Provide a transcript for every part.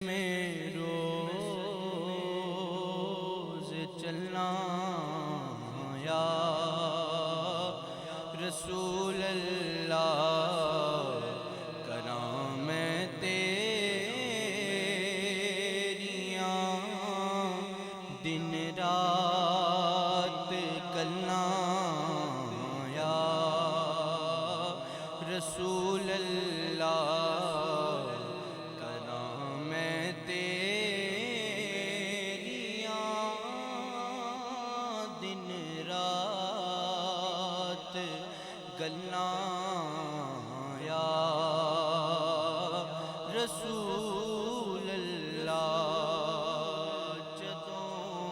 میں روز چلنا یا رسول اللہ کرام میں تیریاں دن رات کلنا یا رسول اللہ گلنا یا رسول اللہ جدوں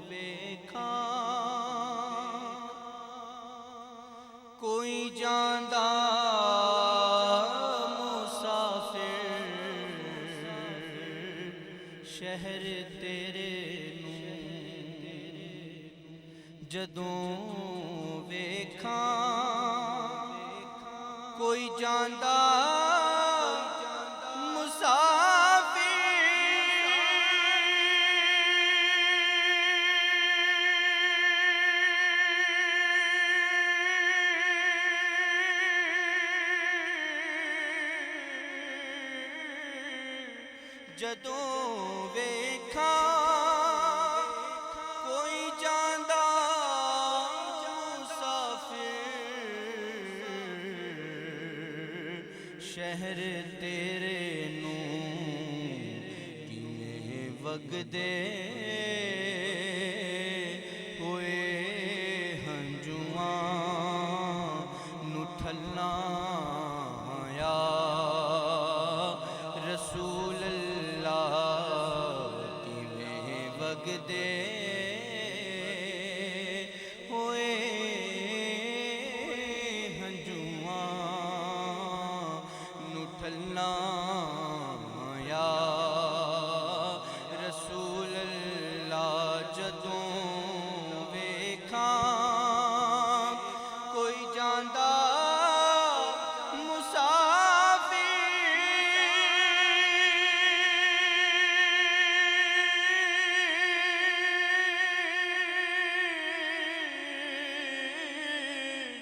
ویکھاں کوئی جاندا مسافر شہر تیرے نوں جدوں ویکھاں کوئی جاندا مسافر جدوں ویکھاں کوئی جاندا شہر تیرے نوں کیویں وگدے ہوئے ہنجواں نوں ٹھلنا یا رسول اللہ کیویں وگدے ہوئے یا رسول اللہ جدوں ویکھاں کوئی جاندا مسافر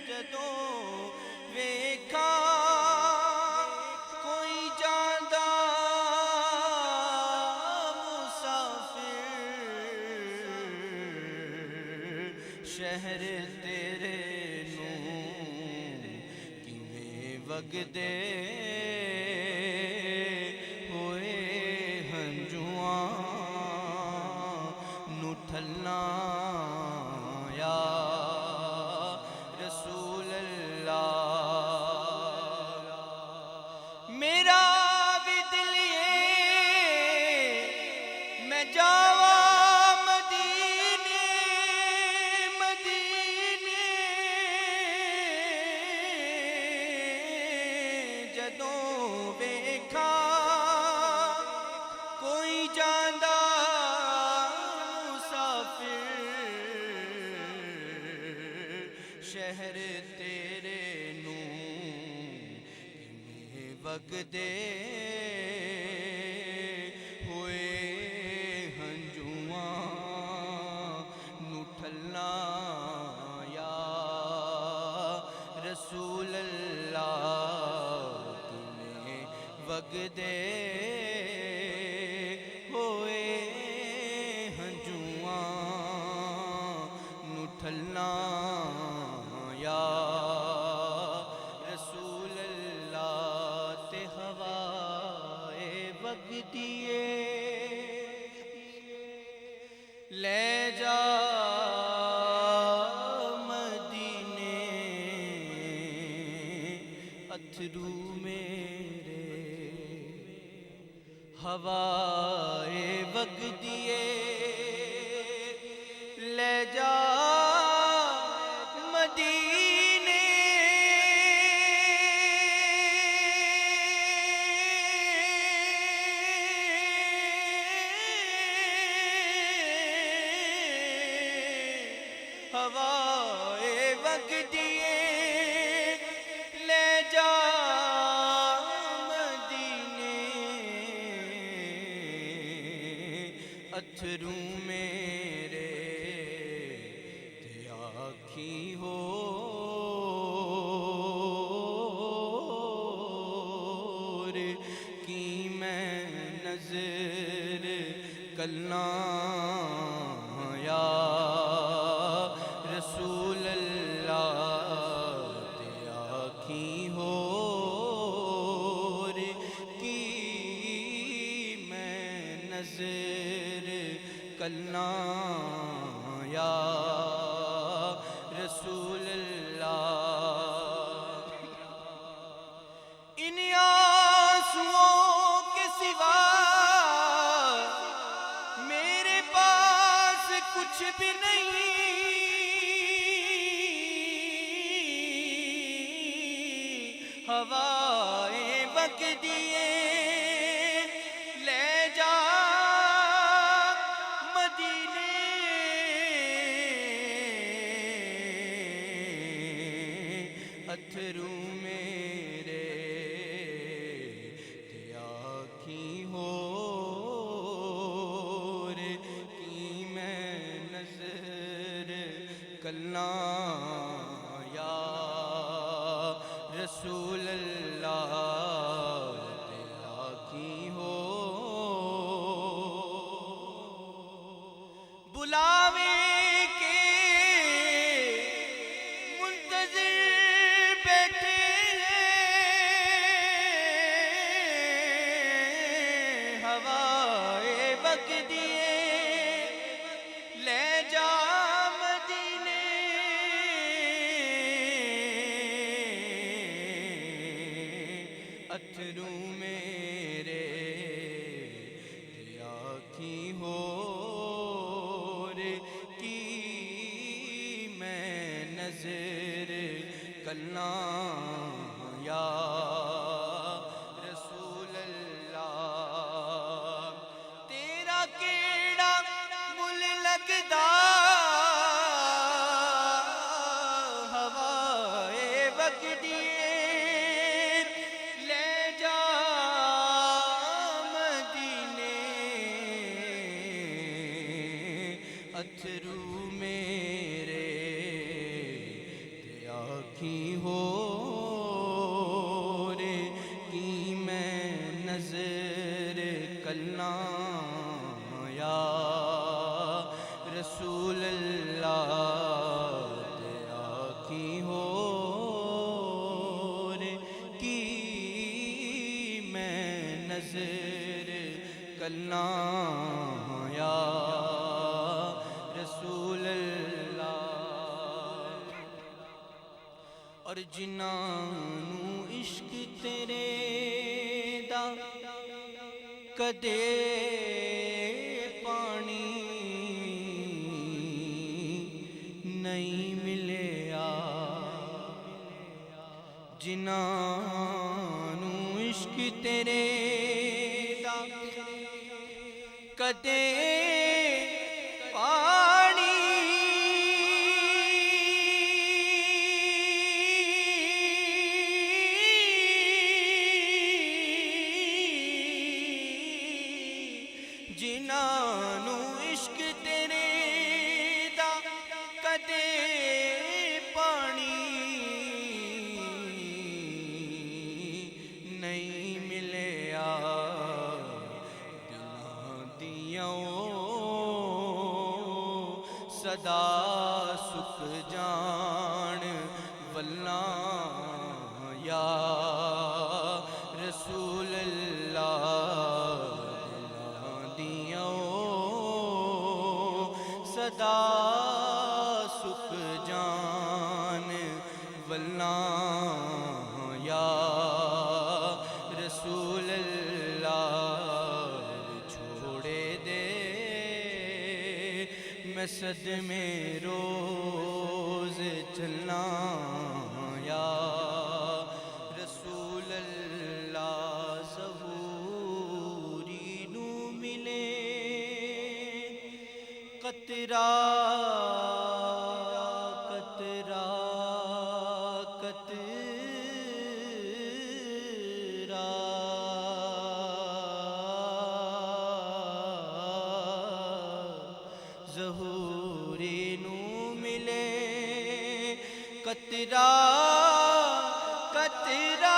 جدوں ویکھاں شہر تیرے نوں کیویں وگدے ہوئے ہنجواں نوں ٹھلنا یا رسول اللہ میرا بھی دل میں جاواں کوئی جاندا مسافر شہر تیرے نوں کیویں وگدے ہوئے ہنجواں نوں ٹھلنا یا رسول اللہ وگدے ہوئے ہنجواں نوں ٹھلنا یا رسول اللہ تے ہوائے وگدی لے جا مدینے اتھرو میرے ہوائے وگدی لے جا مدینے ہوائے وگدی لے جا مدینے اتھرو میرے تے آکھی ہو کی میں نظر کلنا یا رسول اللہ تے آکھی ہو کی میں نظر کلنا یا رسول اللہ ان آنسوؤں کے سوا میرے پاس کچھ بھی نہیں ہوائیں بک دیے لے جا مدینے اتھرو میرے تے آکھی ہو کی میں نظر کلنا یا رسول اللہ تے آکھی ہو بلاوے کے منتظر بیٹھے ہیں ہوائے بک دیے لے جا مدینے اتھرو میرے تے آکھی ہو کی میں نظر کلنا یا رسول اللہ تیرا کیڑا مل لگدا ہوائے بک دیے لے جا مدینے اتھرو میرے تے آکھی ہو کی میں نظر کلنا یا رسول اللہ تے آکھی ہو کی میں نظر کلنا یا رسول اللہ اور جنہاں نو عشق تیرے دا کدے پانی نہیں ملیا جنہاں نو عشق تیرے دا کدے پانی جنہاں نو عشق تیرے دا کدے پانی نہیں ملیا دلاں دیاں صدا سک جان ولنا یا رسول اللہ صدا سکھ جان ولنا یا رسول اللہ چھوڑے دے میں صدمے روز چلنا یا رسول اللہ ظہوری نو ملے قطرہ قطرہ قطرہ ظہوری نو ملے قطرہ قطرہ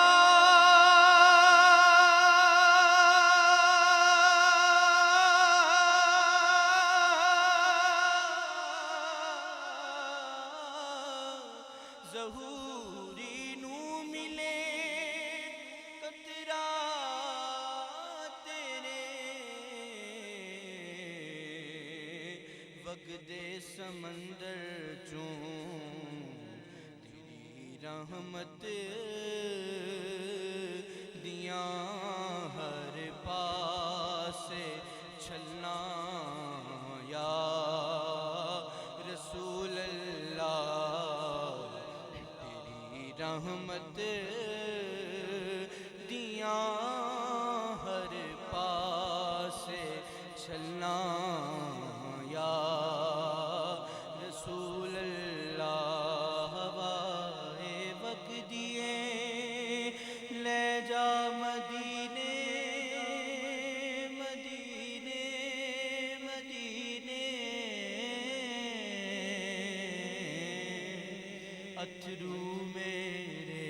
ظہوری نو ملے قطرہ تیرے وگدے سمندر چوں تیری رحمت دیاں ہر پاسے چھلنا یا رسول اللہ رحمت دیاں ہر پاسے چھلنا یا رسول اللہ ہوائے وقت دیے لے جا مدینے مدینے مدینے اتھرو میرے